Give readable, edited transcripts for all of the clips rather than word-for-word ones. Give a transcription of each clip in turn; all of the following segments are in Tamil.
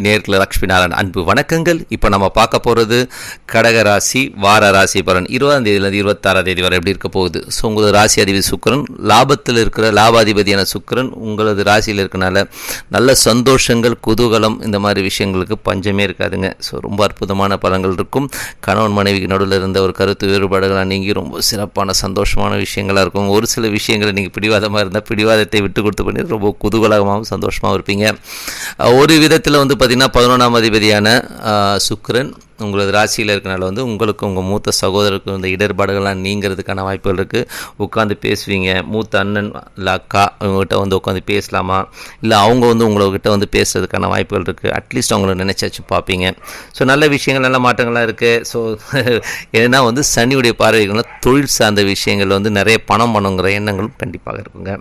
நேர்களை லக்ஷ்மி நாராயண் அன்பு வணக்கங்கள். இப்போ நம்ம பார்க்க போகிறது கடகராசி வார ராசி பலன் 20ஆம் தேதியிலேருந்து 26ஆம் தேதி வரை எப்படி இருக்க போகுது. ஸோ உங்களது ராசி அதிபதி சுக்கிரன், லாபத்தில் இருக்கிற லாபாதிபதியான சுக்கிரன் உங்களது ராசியில் இருக்கனால நல்ல சந்தோஷங்கள், குதூகலம், இந்த மாதிரி விஷயங்களுக்கு பஞ்சமே இருக்காதுங்க. ஸோ ரொம்ப அற்புதமான பலன்கள் இருக்கும். கணவன் மனைவிக்கு நடுவில் இருந்த ஒரு கருத்து வேறுபாடுகளாக நீங்கி ரொம்ப சிறப்பான சந்தோஷமான விஷயங்களாக இருக்கும். ஒரு சில விஷயங்களை நீங்கள் பிடிவாதமாக இருந்தால் பிடிவாதத்தை விட்டு கொடுத்து பண்ணி ரொம்ப குதூகலமாகவும் சந்தோஷமாகவும் இருப்பீங்க. ஒரு விதத்தில் வந்து 11ஆம் அதிபதியான சுக்கிரன் உங்களது ராசியில் இருக்கனால வந்து உங்களுக்கு உங்கள் மூத்த சகோதரருக்கு இந்த இடர்பாடுகள்லாம் நீங்கிறதுக்கான வாய்ப்புகள் இருக்குது. உட்காந்து பேசுவீங்க. மூத்த அண்ணன் இல்லை அக்கா இவங்ககிட்ட வந்து உட்காந்து பேசலாமா, இல்லை அவங்க வந்து உங்கள்கிட்ட வந்து பேசுறதுக்கான வாய்ப்புகள் இருக்குது. அட்லீஸ்ட் அவங்கள நினச்சாச்சும் பார்ப்பீங்க. ஸோ நல்ல விஷயங்கள், நல்ல மாற்றங்கள்லாம் இருக்குது. ஸோ ஏன்னா வந்து சனியுடைய பார்வைகள்லாம் தொழில் சார்ந்த விஷயங்கள் வந்து நிறைய பணம் பண்ணுங்கிற எண்ணங்களும் கண்டிப்பாக இருக்குங்க.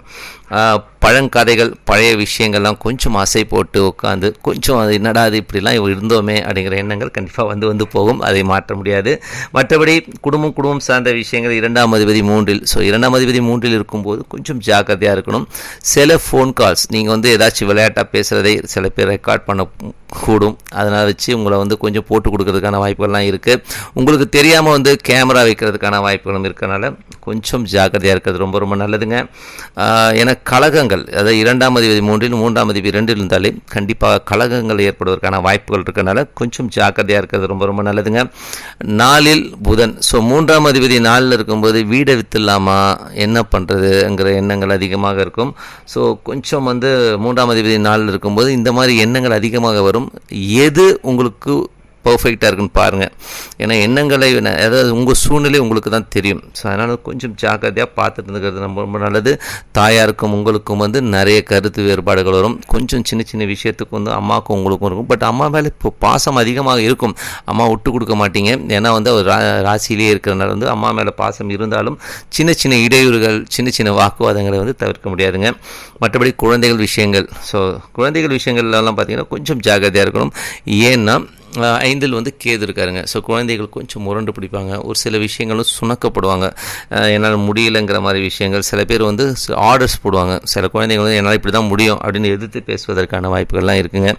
பழங்கதைகள், பழைய விஷயங்கள்லாம் கொஞ்சம் அசை போட்டு உட்காந்து கொஞ்சம் அது என்னடா அது இப்படிலாம் இருந்தோமே அப்படிங்கிற எண்ணங்கள் கண்டிப்பாக வந்து போகும். அதை மாற்ற முடியாது. மற்றபடி குடும்பம் சார்ந்த விஷயங்கள் 2ஆம் அதிபதி 3இல். ஸோ 2ஆம் அதிபதி 3இல் இருக்கும்போது கொஞ்சம் ஜாக்கிரதையாக இருக்கணும். சில ஃபோன் கால்ஸ் நீங்கள் வந்து ஏதாச்சும் விளையாட்டாக பேசுகிறதை சில பேர் ரெக்கார்ட் பண்ண கூடும். அதனால் வச்சு உங்களை வந்து கொஞ்சம் போட்டு கொடுக்கறதுக்கான வாய்ப்புகள்லாம் இருக்குது. உங்களுக்கு தெரியாமல் வந்து கேமரா வைக்கிறதுக்கான வாய்ப்புகளும் இருக்கிறனால கொஞ்சம் ஜாக்கிரதையாக இருக்கிறது ரொம்ப ரொம்ப நல்லதுங்க. ஏன்னா கலகங்கள், அதாவது 2ஆம் அதிபதி 3இல் 3ஆம் அதிபதி 2இல் இருந்தாலே கண்டிப்பாக கலகங்கள் ஏற்படுவதற்கான வாய்ப்புகள் இருக்கிறனால கொஞ்சம் ஜாக்கிரதையாக இருக்கிறது ரொம்ப ரொம்ப நல்லதுங்க. 4இல் புதன். ஸோ 3ஆம் அதிபதி 4இல் இருக்கும்போது வீடை வித்துடலாமா, என்ன பண்ணுறதுங்கிற எண்ணங்கள் அதிகமாக இருக்கும். ஸோ கொஞ்சம் வந்து 3ஆம் அதிபதி 4இல் இருக்கும்போது இந்த மாதிரி எண்ணங்கள் அதிகமாக வரும். எது உங்களுக்கு பர்ஃபெக்டாக இருக்குன்னு பாருங்கள். ஏன்னா எண்ணங்களை, அதாவது உங்கள் சூழ்நிலை உங்களுக்கு தான் தெரியும். ஸோ அதனால் கொஞ்சம் ஜாக்கிரதையாக பார்த்துட்டு இருந்துக்கிறது ரொம்ப ரொம்ப நல்லது. தாயாருக்கும் உங்களுக்கும் வந்து நிறைய கருத்து வேறுபாடுகள் வரும். கொஞ்சம் சின்ன சின்ன விஷயத்துக்கு வந்து அம்மாவுக்கும் உங்களுக்கும் இருக்கும். பட் அம்மா மேலே இப்போ பாசம் அதிகமாக இருக்கும். அம்மா விட்டு கொடுக்க மாட்டீங்க. ஏன்னா வந்து அவர் ராசியிலே இருக்கிறனால வந்து அம்மா மேலே பாசம் இருந்தாலும் சின்ன சின்ன இடையூறுகள், சின்ன சின்ன வாக்குவாதங்களை வந்து தவிர்க்க முடியாதுங்க. மற்றபடி குழந்தைகள் விஷயங்கள், ஸோ குழந்தைகள் விஷயங்கள்லாம் பார்த்தீங்கன்னா கொஞ்சம் ஜாக்கிரதையாக இருக்கணும். ஏன்னா 5இல் வந்து கேது இருக்காருங்க. ஸோ குழந்தைகள் கொஞ்சம் முரண்டு பிடிப்பாங்க. ஒரு சில விஷயங்களும் சுணக்கப்படுவாங்க. என்னால் முடியலைங்கிற மாதிரி விஷயங்கள். சில பேர் வந்து ஆர்டர்ஸ் போடுவாங்க. சில குழந்தைகள் வந்து என்னால் இப்படி தான் முடியும் அப்படின்னு எதிர்த்து பேசுவதற்கான வாய்ப்புகள்லாம் இருக்குங்க.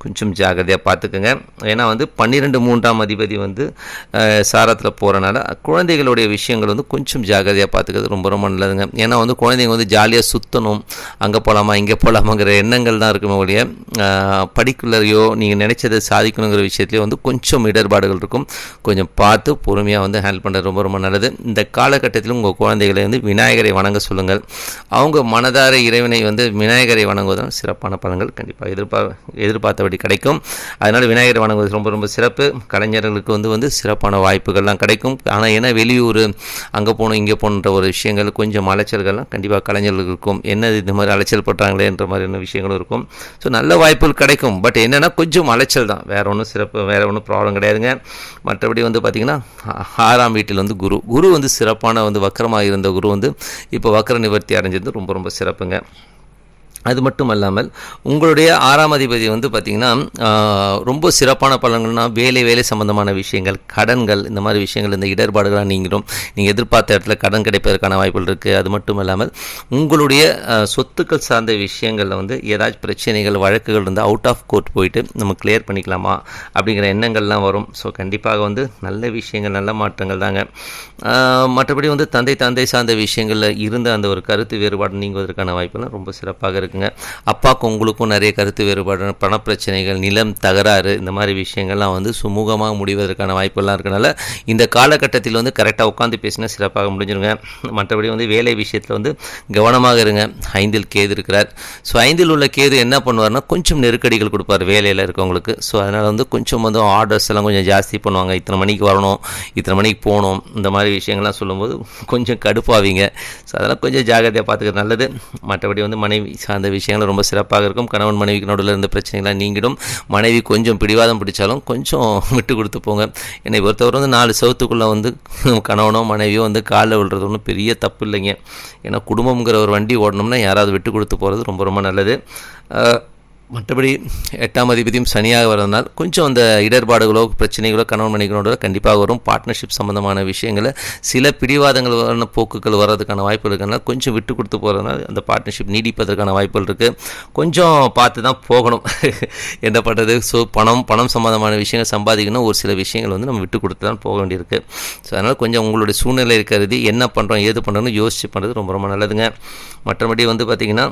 கொஞ்சம் ஜாக்கிரதையாக பார்த்துக்குங்க. ஏன்னா வந்து 12 3ஆம் அதிபதி வந்து சாரத்தில் போகிறனால குழந்தைகளுடைய விஷயங்கள் வந்து கொஞ்சம் ஜாக்கிரதையாக பார்த்துக்கிறது ரொம்ப ரொம்ப நல்லதுங்க. ஏன்னா வந்து குழந்தைங்க வந்து ஜாலியாக சுற்றணும், அங்கே போகலாமா இங்கே போகலாமாங்கிற எண்ணங்கள் தான் இருக்குமே ஒழிய படிக்குள்ளரையோ நீங்கள் நினைச்சதை சாதிக்கணுங்கிற விஷயத்துலேயே வந்து கொஞ்சம் இடர்பாடுகள் இருக்கும். கொஞ்சம் பார்த்து பொறுமையாக வந்து ஹேண்டில் பண்ணுறது ரொம்ப ரொம்ப நல்லது. இந்த காலகட்டத்தில் உங்கள் குழந்தைகளை வந்து விநாயகரை வணங்க சொல்லுங்கள். அவங்க மனதார இறைவனை வந்து விநாயகரை வணங்குவதும் சிறப்பான பலன்கள் கண்டிப்பாக எதிர்பார்த்தபடி கிடைக்கும். அதனால் விநாயகரை வணங்குவது ரொம்ப ரொம்ப சிறப்பு. கலைஞர்களுக்கு வந்து சிறப்பான வாய்ப்புகள்லாம் கிடைக்கும். ஆனால் ஏன்னா வெளியூர் அங்கே போகணும் இங்கே போகணுன்ற ஒரு விஷயங்கள் கொஞ்சம் அலைச்சல்கள்லாம் கண்டிப்பாக கலைஞர்களுக்கு இருக்கும். என்ன இந்த மாதிரி அலைச்சல் படுறாங்களேன்ற மாதிரியான விஷயங்களும் இருக்கும். ஸோ நல்ல வாய்ப்புகள் கிடைக்கும். பட் என்னென்னா கொஞ்சம் அலைச்சல் தான், வேறு ஒன்றும் சிறப்பு, வேறு ஒன்றும் ப்ராப்ளம் கிடையாதுங்க. மற்றபடி வந்து பார்த்திங்கன்னா 6ஆம் வீட்டில் வந்து குரு வந்து சிறப்பான வந்து வக்கரமாக இருந்த குரு வந்து இப்போ வக்கர நிவர்த்தி அடைஞ்சது ரொம்ப ரொம்ப சிறப்புங்க. அது மட்டும் அல்லாமல் உங்களுடைய 6ஆம் அதிபதி வந்து பார்த்திங்கன்னா ரொம்ப சிறப்பான பலன்கள்னால் வேலை சம்பந்தமான விஷயங்கள், கடன்கள், இந்த மாதிரி விஷயங்கள், இந்த இடர்பாடுகளாக நீங்களும் நீங்கள் எதிர்பார்த்த இடத்துல கடன் கிடைப்பதற்கான வாய்ப்புகள் இருக்குது. அது மட்டும் இல்லாமல் உங்களுடைய சொத்துக்கள் சார்ந்த விஷயங்களில் வந்து ஏதாச்சும் பிரச்சனைகள், வழக்குகள் இருந்தால் அவுட் ஆஃப் கோர்ட் போயிட்டு நம்ம கிளியர் பண்ணிக்கலாமா அப்படிங்கிற எண்ணங்கள்லாம் வரும். ஸோ கண்டிப்பாக வந்து நல்ல விஷயங்கள், நல்ல மாற்றங்கள் தாங்க. மற்றபடி வந்து தந்தை சார்ந்த விஷயங்களில் இருந்த அந்த ஒரு கருத்து வேறுபாடு நீங்குவதற்கான வாய்ப்புலாம் ரொம்ப சிறப்பாக இருக்குது. அப்பாவுக்கும் உங்களுக்கும் நிறைய கருத்து வேறுபாடு, பணப்பிரச்சனைகள், நிலம் தகராறு, இந்த மாதிரி விஷயங்கள்லாம் வந்து சுமூகமாக முடிவதற்கான வாய்ப்புகள்லாம் இருக்கனால இந்த காலகட்டத்தில் வந்து கரெக்டாக உட்காந்து பேசினா சிறப்பாக முடிஞ்சிருங்க. மற்றபடி வந்து வேலை விஷயத்தில் வந்து கவனமாக இருங்க. 5இல் கேது இருக்கிறார். ஸோ 5இல் உள்ள கேது என்ன பண்ணுவார்னா கொஞ்சம் நெருக்கடிகள் கொடுப்பார் வேலையில் இருக்கவங்களுக்கு. ஸோ அதனால் வந்து கொஞ்சம் வந்து ஆர்டர்ஸ் எல்லாம் கொஞ்சம் ஜாஸ்தி பண்ணுவாங்க. இத்தனை மணிக்கு வரணும், இத்தனை மணிக்கு போகணும், இந்த மாதிரி விஷயங்கள்லாம் சொல்லும்போது கொஞ்சம் கடுப்பாவீங்க. ஸோ அதெல்லாம் கொஞ்சம் ஜாகிரதையாக பார்த்துக்கிறது நல்லது. மற்றபடி வந்து மனைவி சார்ந்த விஷயங்கள் ரொம்ப சிறப்பாக இருக்கும். கணவன் மனைவிக்கு நடுவில் இருந்த பிரச்சனைகள்லாம் நீங்கிடும். மனைவி கொஞ்சம் பிடிவாதம் பிடிச்சாலும் கொஞ்சம் விட்டு கொடுத்து போங்க. என்னை பொறுத்தவரை வந்து 4 செவத்துக்குள்ளே வந்து கணவனோ மனைவியோ வந்து காலில் விழுறது ஒன்றும் பெரிய தப்பு இல்லைங்க. ஏன்னா குடும்பங்கிற ஒரு வண்டி ஓடணும்னா யாராவது விட்டு கொடுத்து போகிறது ரொம்ப ரொம்ப நல்லது. மற்றபடி 8ஆம் அதிபதியும் சனியாக வரதுனால் கொஞ்சம் அந்த இடர்பாடுகளோ பிரச்சனைகளோ கணவன் மனைவிகளோட கண்டிப்பாக வரும். பார்ட்னர்ஷிப் சம்மந்தமான விஷயங்களை சில பிடிவாதங்கள் போக்குகள் வர்றதுக்கான வாய்ப்புகள் இருக்கிறதுனால கொஞ்சம் விட்டு கொடுத்து போகிறதுனால அந்த பார்ட்னர்ஷிப் நீடிப்பதற்கான வாய்ப்புகள் இருக்குது. கொஞ்சம் பார்த்து தான் போகணும் என்ன பண்ணுறது. ஸோ பணம் சம்மந்தமான விஷயங்கள் சம்பாதிக்கணும், ஒரு சில விஷயங்கள் வந்து நம்ம விட்டு கொடுத்து தான் போக வேண்டியிருக்கு. ஸோ அதனால் கொஞ்சம் உங்களுடைய சூழ்நிலை இருக்கிறது என்ன பண்ணுறோம் ஏது பண்ணுறோன்னு யோசிச்சு பண்ணுறது ரொம்ப ரொம்ப நல்லதுங்க. மற்றபடி வந்து பார்த்திங்கன்னா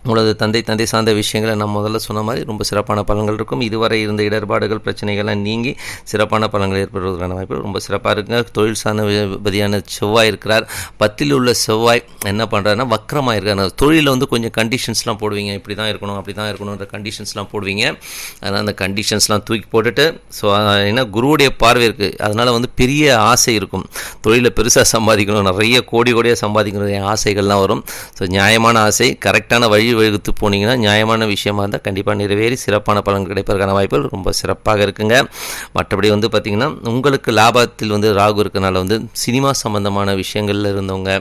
உங்களது தந்தை சார்ந்த விஷயங்களை நான் முதல்ல சொன்ன மாதிரி ரொம்ப சிறப்பான பலன்கள் இருக்கும். இதுவரை இருந்த இடர்பாடுகள் பிரச்சனைகள்லாம் நீங்கி சிறப்பான பலன்கள் ஏற்படுவதற்கான வாய்ப்பு ரொம்ப சிறப்பாக இருக்குங்க. தொழில் சார்ந்த பதியான செவ்வாய் இருக்கிறார். 10ல் உள்ள செவ்வாய் என்ன பண்ணுறாருன்னா வக்கரமாக இருக்கார். தொழிலில் வந்து கொஞ்சம் கண்டிஷன்ஸ்லாம் போடுவீங்க, இப்படி தான் இருக்கணும் அப்படி தான் இருக்கணுன்ற கண்டிஷன்ஸ்லாம் போடுவீங்க. அதனால் அந்த கண்டிஷன்ஸ்லாம் தூக்கி போட்டுட்டு ஸோ ஏன்னா குருவுடைய பார்வை இருக்குது, அதனால் வந்து பெரிய ஆசை இருக்கும். தொழிலில் பெருசாக சம்பாதிக்கணும், நிறைய கோடியாக சம்பாதிக்கணும் ஆசைகள்லாம் வரும். ஸோ நியாயமான ஆசை கரெக்டான வகுத்து போனீங்கன்னா நியாயமான விஷயமா இருந்தால் கண்டிப்பாக நிறைவேறி சிறப்பான பலன் கிடைப்பதற்கான வாய்ப்புகள் ரொம்ப சிறப்பாக இருக்குங்க. மற்றபடி வந்து பார்த்திங்கன்னா உங்களுக்கு லாபத்தில் வந்து ராகு இருக்கனால வந்து சினிமா சம்பந்தமான விஷயங்களில் இருந்தவங்க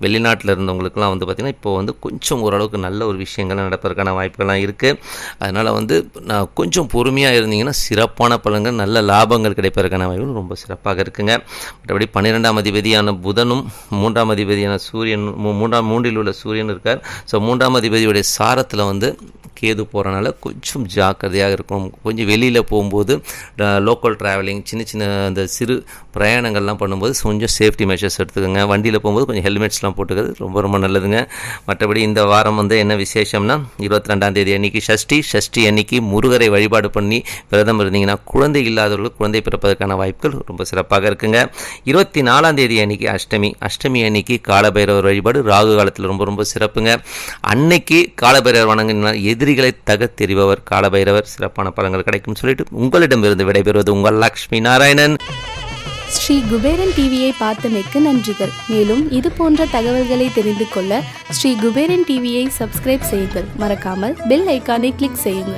வெளிநாட்டில் இருந்தவங்களுக்குலாம் வந்து பார்த்திங்கன்னா இப்போ வந்து கொஞ்சம் ஓரளவுக்கு நல்ல ஒரு விஷயங்கள் நடப்பதற்கான வாய்ப்புகள்லாம் இருக்குது. அதனால் வந்து நான் கொஞ்சம் பொறுமையாக இருந்தீங்கன்னா சிறப்பான பலன்கள் நல்ல லாபங்கள் கிடைப்பதற்கான வாய்ப்புகள் ரொம்ப சிறப்பாக இருக்குங்க. மற்றபடி 12ஆம் அதிபதியான புதனும் 3ஆம் அதிபதியான சூரியன் 3ல் உள்ள சூரியன் இருக்கார். ஸோ 3ஆம் அதிபதியோட சாரத்தில் வந்து கேது போகிறனால கொஞ்சம் ஜாக்கிரதையாக இருக்கும். கொஞ்சம் வெளியில் போகும்போது லோக்கல் ட்ராவலிங் சின்ன அந்த சிறு பிரயாணங்கள்லாம் பண்ணும்போது கொஞ்சம் சேஃப்டி மெஷர்ஸ் எடுத்துக்கோங்க. வண்டியில் போகும்போது கொஞ்சம் ஹெல்மெட்ஸ்லாம் போட்டுக்கிறது ரொம்ப ரொம்ப நல்லதுங்க. மற்றபடி இந்த வாரம் வந்து என்ன விசேஷம்னா 22ஆம் தேதி அன்றைக்கி ஷஷ்டி அன்னைக்கு முருகரை வழிபாடு பண்ணி விரதம் இருந்தீங்கன்னா குழந்தை இல்லாதவர்களுக்கு குழந்தை பிறப்பதற்கான வாய்ப்புகள் ரொம்ப சிறப்பாக இருக்குங்க. 24ஆம் தேதி அன்றைக்கி அஷ்டமி அன்னைக்கு காலபைரவர் வழிபாடு ராகு காலத்தில் ரொம்ப ரொம்ப சிறப்புங்க. அன்னைக்கு காலபைரவர் வணங்கினால் எதிரிகளை தகத்தெறிபவர் காலபைரவர், சிறப்பான பலன்கள் கிடைக்கும் சொல்லிட்டு உங்களிடமிருந்து விடைபெறுவது உங்கள் லக்ஷ்மி நாராயணன். ஸ்ரீ குபேரன் டிவியை பார்த்தமைக்கு நன்றிகள். மேலும் இது போன்ற தகவல்களை தெரிந்து கொள்ள ஸ்ரீ குபேரன் டிவியை சப்ஸ்கிரைப் செய்யுங்கள். மறக்காமல் பெல் ஐக்கானை கிளிக் செய்யுங்கள்.